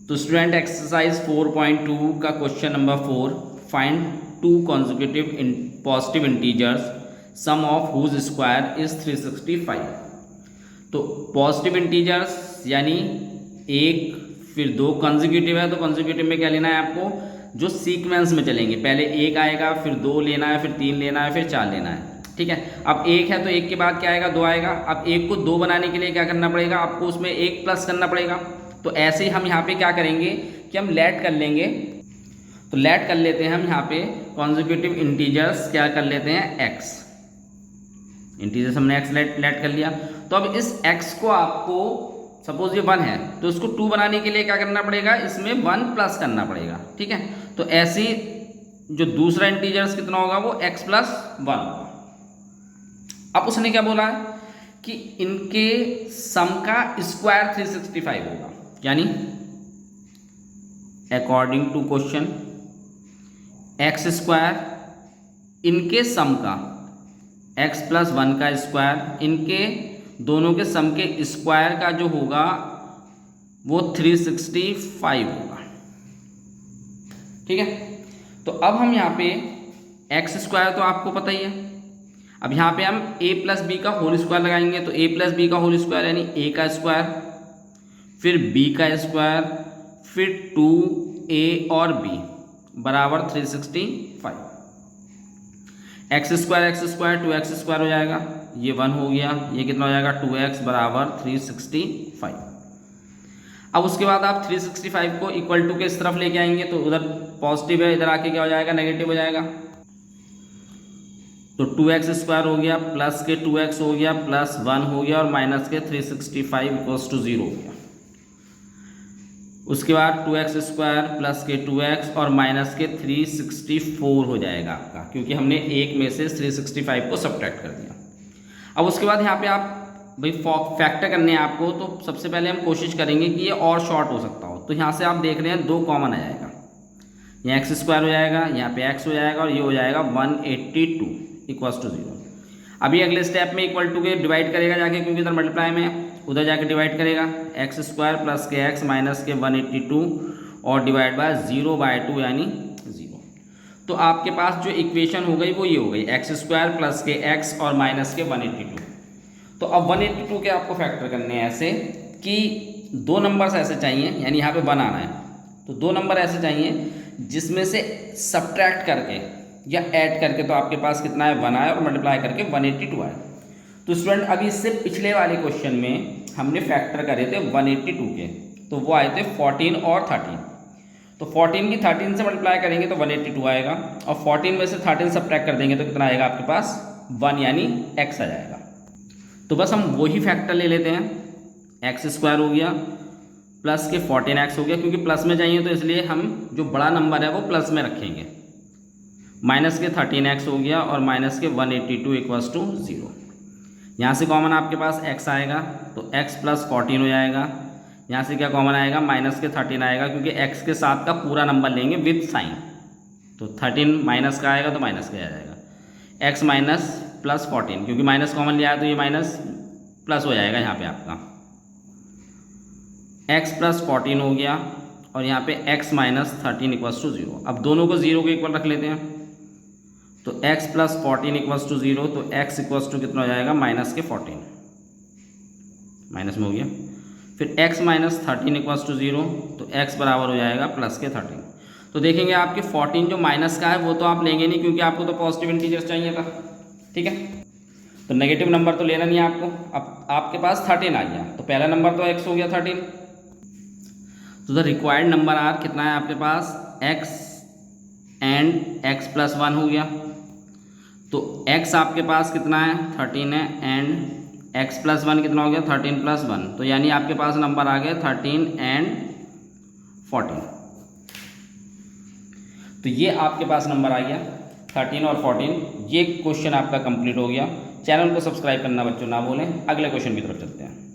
तो student exercise 4.2 का question number 4, find two consecutive positive integers sum of whose square is 365। तो positive integers यानी एक फिर दो कॉन्जिक्यूटिव है, तो कॉन्जिक्यूटिव में क्या लेना है आपको, जो सीक्वेंस में चलेंगे, पहले एक आएगा फिर दो लेना है फिर तीन लेना है फिर चार लेना है। ठीक है, अब एक है तो एक के बाद क्या आएगा, दो आएगा। अब एक को दो बनाने के लिए क्या करना पड़ेगा, आपको उसमें एक प्लस करना पड़ेगा। तो ऐसे ही हम यहाँ पे क्या करेंगे कि हम लेट कर लेंगे। तो लेट कर लेते हैं हम यहाँ पे कॉन्जिक्यूटिव इंटीजर्स, क्या कर लेते हैं, एक्स इंटीजर्स हमने एक्स लेट कर लिया। तो अब इस एक्स को आपको, सपोज ये 1 है तो इसको 2 बनाने के लिए क्या करना पड़ेगा, इसमें 1 प्लस करना पड़ेगा। ठीक है, तो ऐसे जो दूसरा इंटीजर्स कितना होगा, वो x प्लस 1। अब उसने क्या बोला है कि इनके सम का स्क्वायर 365 होगा, यानी according to question x square इनके सम का, x प्लस 1 का स्क्वायर इनके दोनों के सम के स्क्वायर का जो होगा वो 365 होगा। ठीक है, तो अब हम यहाँ पे एक्स स्क्वायर तो आपको पता ही है। अब यहाँ पे हम a प्लस बी का होल स्क्वायर लगाएंगे, तो a प्लस बी का होल स्क्वायर यानी a का स्क्वायर फिर b का स्क्वायर फिर 2a और b बराबर 365। एक्स स्क्वायर 2x स्क्वायर हो जाएगा, ये 1 हो गया, ये कितना हो जाएगा 2x बराबर 365। अब उसके बाद आप 365 को इक्वल टू के इस तरफ लेके आएंगे, तो उधर पॉजिटिव है, इधर आके क्या हो जाएगा, नेगेटिव हो जाएगा। तो 2x स्क्वायर हो गया प्लस के 2x हो गया प्लस 1 हो गया और माइनस के 365 इक्वल्स टू 0 हो गया। उसके बाद 2x स्क्वायर प्लस के 2x और माइनस के 364 हो जाएगा आपका, क्योंकि हमने एक में से 365 को सब्ट्रैक्ट कर दिया। अब उसके बाद यहाँ पे आप भाई फैक्टर करने हैं आपको, तो सबसे पहले हम कोशिश करेंगे कि ये और शॉर्ट हो सकता हो। तो यहाँ से आप देख रहे हैं 2 कॉमन आ जाएगा, यहाँ एक्स स्क्वायर हो जाएगा, यहाँ पे एक्स हो जाएगा और ये हो जाएगा 182 इक्वल्स टू 0। अभी अगले स्टेप में इक्वल टू के डिवाइड करेगा जाके, क्योंकि इधर मल्टीप्लाई में, उधर जाके डिवाइड करेगा। एक्स स्क्वायर प्लस के एक्स माइनस के 182 और डिवाइड बाय 0/2 यानी 0। तो आपके पास जो इक्वेशन हो गई वो ये हो गई, एक्स स्क्वायर प्लस के एक्स और माइनस के 182। तो अब 182 के आपको फैक्टर करने हैं ऐसे कि 2 नंबर्स ऐसे चाहिए, यानी यहाँ पे 1 आना है, तो 2 नंबर ऐसे चाहिए जिसमें से सब्ट्रैक्ट करके या ऐड करके, तो आपके पास कितना है 1 आया और मल्टीप्लाई करके 182 आया। तो स्टूडेंट अभी इससे पिछले वाले क्वेश्चन में हमने फैक्टर करे थे 182 के, तो वो आए थे 14 और 13। तो 14 की 13 से मल्टीप्लाई करेंगे तो 182 आएगा, और 14 में से 13 सब्ट्रैक्ट कर देंगे तो कितना आएगा आपके पास 1 यानी x आ जाएगा। तो बस हम वही फैक्टर ले लेते हैं, एक्स स्क्वायर हो गया प्लस के 14x हो गया, क्योंकि प्लस में चाहिए तो इसलिए हम जो बड़ा नंबर है वो प्लस में रखेंगे, माइनस के 13x हो गया और माइनस के 182 इक्वल्स टू 0। यहाँ से कॉमन आपके पास x आएगा तो x प्लस 14 हो जाएगा। यहाँ से क्या कॉमन आएगा, माइनस के 13 आएगा, क्योंकि x के साथ का पूरा नंबर लेंगे विद साइन, तो 13 माइनस का आएगा तो माइनस का आ जाएगा। x माइनस प्लस 14, क्योंकि माइनस कॉमन लिया है तो ये माइनस प्लस हो जाएगा यहाँ पे आपका। x प्लस 14 हो गया और यहाँ पे x माइनस 13 इक्वल्स टू 0। अब दोनों को 0 के इक्वल रख लेते हैं, तो x प्लस 14 इक्वल्स टू 0, तो x इक्वल्स टू कितना हो जाएगा, माइनस के 14, माइनस में हो गया। फिर x माइनस 13 इक्वल्स टू 0, तो x बराबर हो जाएगा प्लस के 13। तो देखेंगे आपके 14 जो माइनस का है वो तो आप लेंगे नहीं, क्योंकि आपको तो पॉजिटिव इंटीजर्स चाहिए था। ठीक है, तो नेगेटिव नंबर तो लेना नहीं है आपको। अब आपके पास 13 आ गया, तो पहला नंबर तो x हो गया 13। तो द रिक्वायर्ड नंबर आर कितना है आपके पास, x एंड x प्लस 1 हो गया। तो x आपके पास कितना है 13 है, एंड x प्लस 1 कितना हो गया 13 प्लस 1, तो यानी आपके पास नंबर आ गया 13 एंड 14। तो ये आपके पास नंबर आ गया 13 और 14। ये क्वेश्चन आपका कंप्लीट हो गया। चैनल को सब्सक्राइब करना बच्चों ना भूलें। अगले क्वेश्चन की तरफ चलते हैं।